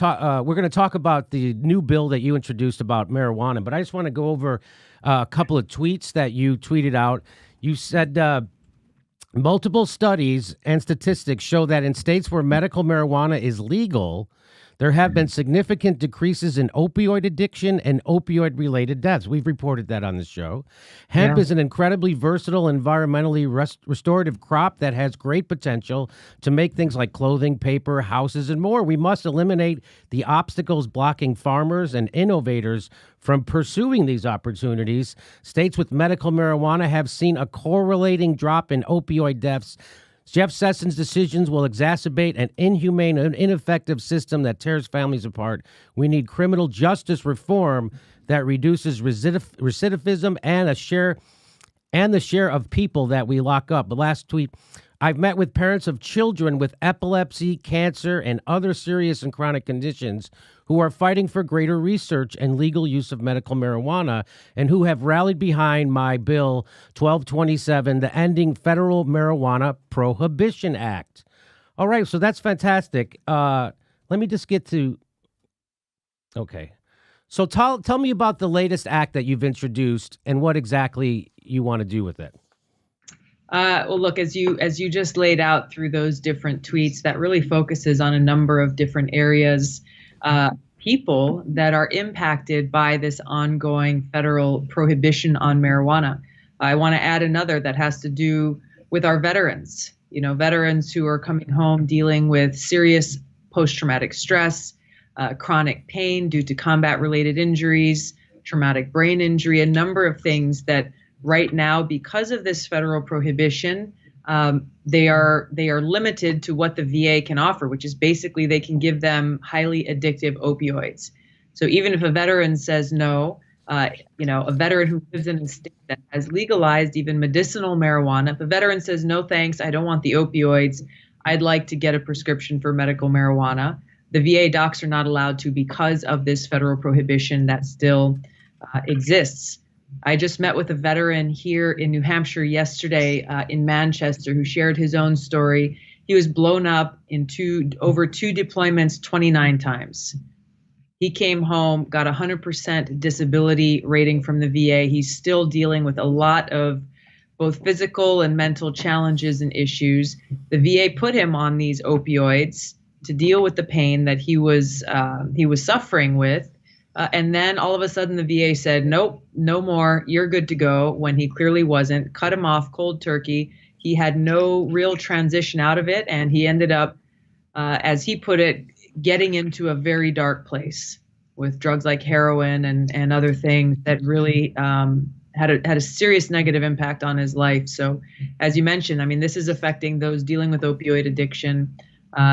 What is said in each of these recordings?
we're going to talk about the new bill that you introduced about marijuana, but I just want to go over a couple of tweets that you tweeted out. You said multiple studies and statistics show that in states where medical marijuana is legal, there have been significant decreases in opioid addiction and opioid-related deaths. We've reported that on the show. Hemp is an incredibly versatile, environmentally restorative crop that has great potential to make things like clothing, paper, houses, and more. We must eliminate the obstacles blocking farmers and innovators from pursuing these opportunities. States with medical marijuana have seen a correlating drop in opioid deaths. Jeff Sessions' decisions will exacerbate an inhumane and ineffective system that tears families apart. We need criminal justice reform that reduces recidivism and the share of people that we lock up. The last tweet, I've met with parents of children with epilepsy, cancer, and other serious and chronic conditions who are fighting for greater research and legal use of medical marijuana and who have rallied behind my bill 1227, the Ending Federal Marijuana Prohibition Act. All right, so that's fantastic. Let me just get to, okay. So tell me about the latest act that you've introduced and what exactly you want to do with it. Well, look, as you just laid out through those different tweets, that really focuses on a number of different areas, people that are impacted by this ongoing federal prohibition on marijuana. I want to add another that has to do with our veterans, veterans who are coming home dealing with serious post-traumatic stress, chronic pain due to combat-related injuries, traumatic brain injury, a number of things that right now, because of this federal prohibition, they are limited to what the VA can offer, which is basically they can give them highly addictive opioids. So even if a veteran says no, a veteran who lives in a state that has legalized even medicinal marijuana, if a veteran says no thanks, I don't want the opioids, I'd like to get a prescription for medical marijuana, the VA docs are not allowed to because of this federal prohibition that still exists. I just met with a veteran here in New Hampshire yesterday in Manchester who shared his own story. He was blown up in over two deployments 29 times. He came home, got 100% disability rating from the VA. He's still dealing with a lot of both physical and mental challenges and issues. The VA put him on these opioids to deal with the pain that he was suffering with. And then all of a sudden the VA said, nope, no more, you're good to go, when he clearly wasn't, cut him off cold turkey. He had no real transition out of it. And he ended up, as he put it, getting into a very dark place with drugs like heroin and other things that really had a serious negative impact on his life. So as you mentioned, I mean, this is affecting those dealing with opioid addiction.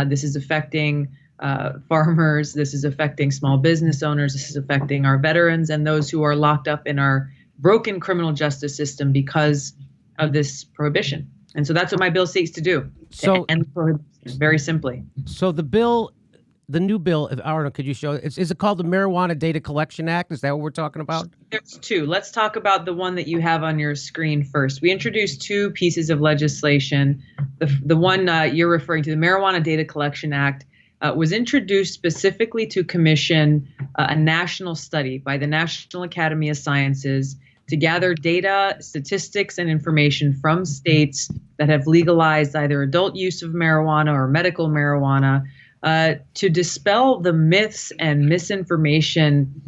This is affecting farmers. This is affecting small business owners. This is affecting our veterans and those who are locked up in our broken criminal justice system because of this prohibition. And so that's what my bill seeks to do. So, and very simply. So the new bill, I don't know, could you show it? Is it called the Marijuana Data Collection Act? Is that what we're talking about? There's two. Let's talk about the one that you have on your screen first. We introduced two pieces of legislation. The one you're referring to, the Marijuana Data Collection Act, was introduced specifically to commission a national study by the National Academy of Sciences to gather data, statistics, and information from states that have legalized either adult use of marijuana or medical marijuana to dispel the myths and misinformation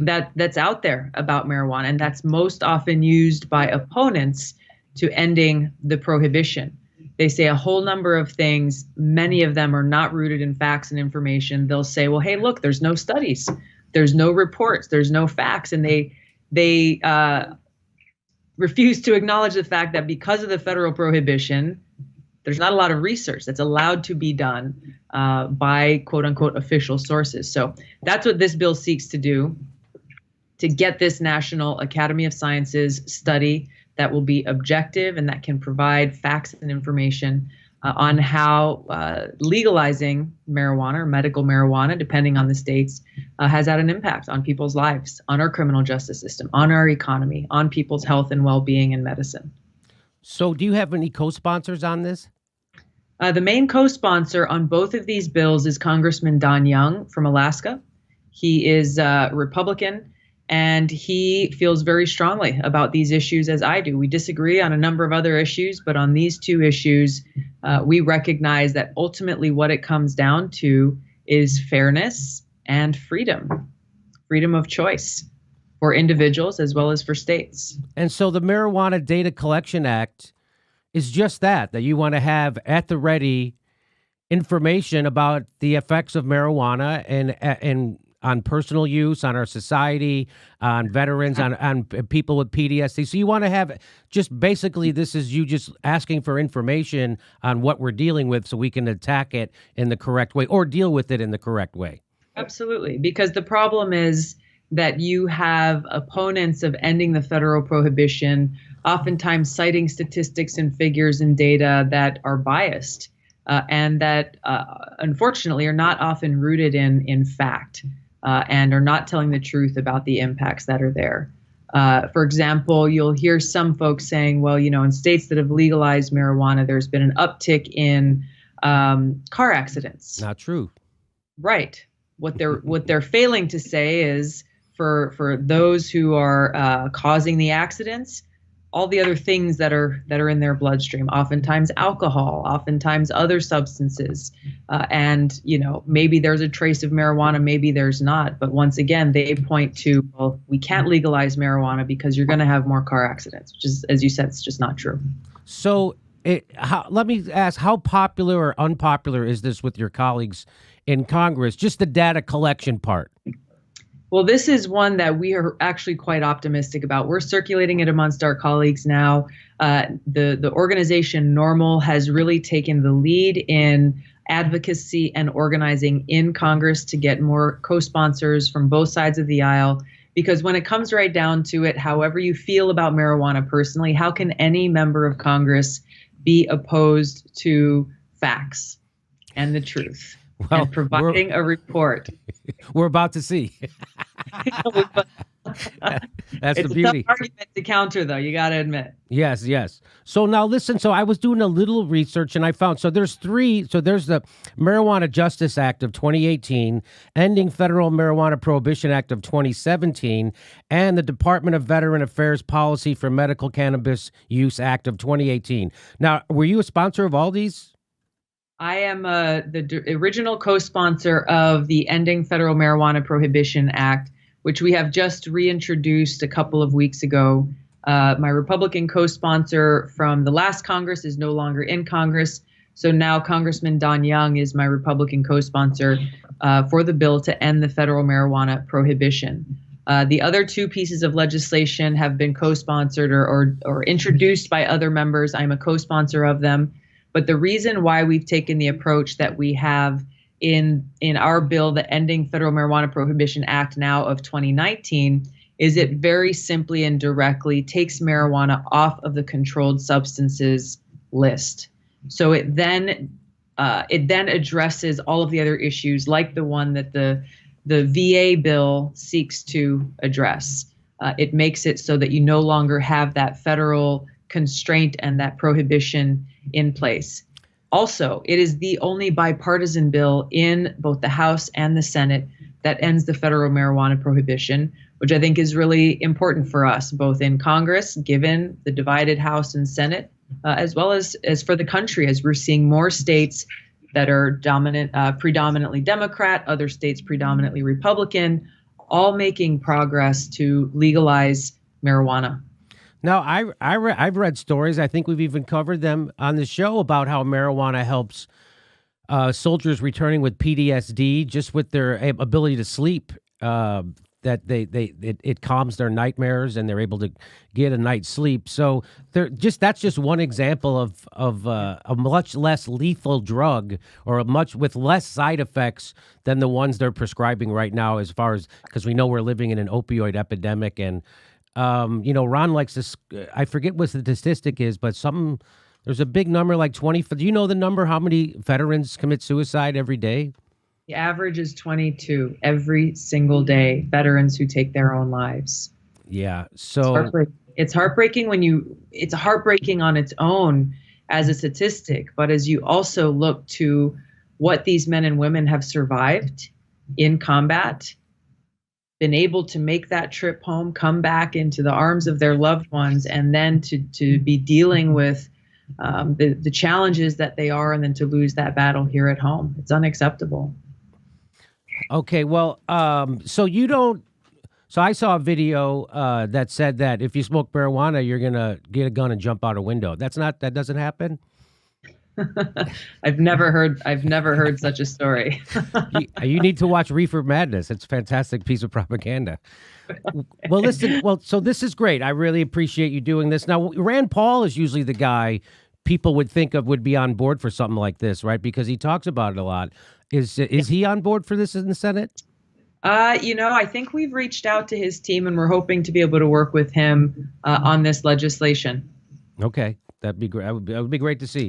that's out there about marijuana, and that's most often used by opponents to ending the prohibition. They say a whole number of things. Many of them are not rooted in facts and information. They'll say, well, hey, look, there's no studies, there's no reports, there's no facts. And they refuse to acknowledge the fact that because of the federal prohibition, there's not a lot of research that's allowed to be done by quote unquote official sources. So that's what this bill seeks to do, to get this National Academy of Sciences study that will be objective and that can provide facts and information on how legalizing marijuana or medical marijuana, depending on the states, has had an impact on people's lives, on our criminal justice system, on our economy, on people's health and well-being and medicine. So do you have any co-sponsors on this? The main co-sponsor on both of these bills is Congressman Don Young from Alaska. He is a Republican, and he feels very strongly about these issues as I do. We disagree on a number of other issues, but on these two issues, we recognize that ultimately what it comes down to is fairness and freedom of choice for individuals as well as for states. And so the Marijuana Data Collection Act is just that you want to have at the ready information about the effects of marijuana and on personal use, on our society, on veterans, on people with PTSD. So you want to have just basically this is you just asking for information on what we're dealing with so we can attack it in the correct way or deal with it in the correct way. Absolutely, because the problem is that you have opponents of ending the federal prohibition, oftentimes citing statistics and figures and data that are biased and that unfortunately are not often rooted in fact. And are not telling the truth about the impacts that are there. For example, you'll hear some folks saying, well, in states that have legalized marijuana, there's been an uptick in car accidents. Not true. Right. What they're failing to say is for those who are causing the accidents, all the other things that are in their bloodstream, oftentimes alcohol, oftentimes other substances. And, maybe there's a trace of marijuana, maybe there's not. But once again, they point to, well, we can't legalize marijuana because you're going to have more car accidents, which is, as you said, it's just not true. So let me ask, how popular or unpopular is this with your colleagues in Congress? Just the data collection part. Well, this is one that we are actually quite optimistic about. We're circulating it amongst our colleagues now. The organization NORML has really taken the lead in advocacy and organizing in Congress to get more co-sponsors from both sides of the aisle. Because when it comes right down to it, however you feel about marijuana personally, how can any member of Congress be opposed to facts and the truth? Well, and providing a report. We're about to see. That's the beauty. It's a tough argument to counter, though. You got to admit. Yes. So now listen. So I was doing a little research, and I found there's three. So there's the Marijuana Justice Act of 2018, Ending Federal Marijuana Prohibition Act of 2017, and the Department of Veteran Affairs Policy for Medical Cannabis Use Act of 2018. Now, were you a sponsor of all these? I am the original co-sponsor of the Ending Federal Marijuana Prohibition Act, which we have just reintroduced a couple of weeks ago. My Republican co-sponsor from the last Congress is no longer in Congress. So now Congressman Don Young is my Republican co-sponsor for the bill to end the federal marijuana prohibition. The other two pieces of legislation have been co-sponsored or introduced by other members. I'm a co-sponsor of them. But the reason why we've taken the approach that we have in our bill, the Ending Federal Marijuana Prohibition Act now of 2019, is it very simply and directly takes marijuana off of the controlled substances list. So it then addresses all of the other issues like the one that the VA bill seeks to address. It makes it so that you no longer have that federal constraint and that prohibition in place. Also, it is the only bipartisan bill in both the House and the Senate that ends the federal marijuana prohibition, which I think is really important for us, both in Congress, given the divided House and Senate, as well as for the country, as we're seeing more states that are predominantly Democrat, other states predominantly Republican, all making progress to legalize marijuana. Now, I've read stories, I think we've even covered them on the show, about how marijuana helps soldiers returning with PTSD just with their ability to sleep, that it calms their nightmares and they're able to get a night's sleep. So that's just one example of a much less lethal drug, or with less side effects than the ones they're prescribing right now, as far as, because we know we're living in an opioid epidemic. And Ron likes this. I forget what the statistic is, but there's a big number, like 20. Do you know the number? How many veterans commit suicide every day? The average is 22 every single day. Veterans who take their own lives. Yeah, so it's heartbreaking. It's heartbreaking on its own as a statistic, but as you also look to what these men and women have survived in combat, been able to make that trip home, come back into the arms of their loved ones, and then to be dealing with the challenges that they are, and then to lose that battle here at home. It's unacceptable. Okay, well, so you don't. So I saw a video that said that if you smoke marijuana, you're gonna get a gun and jump out a window. That doesn't happen. I've never heard such a story. You need to watch Reefer Madness. It's a fantastic piece of propaganda. Well, listen. Well, so this is great. I really appreciate you doing this. Now, Rand Paul is usually the guy people would think of would be on board for something like this, right? Because he talks about it a lot. Is he on board for this in the Senate? I think we've reached out to his team, and we're hoping to be able to work with him on this legislation. Okay, that'd be great. That would be great to see.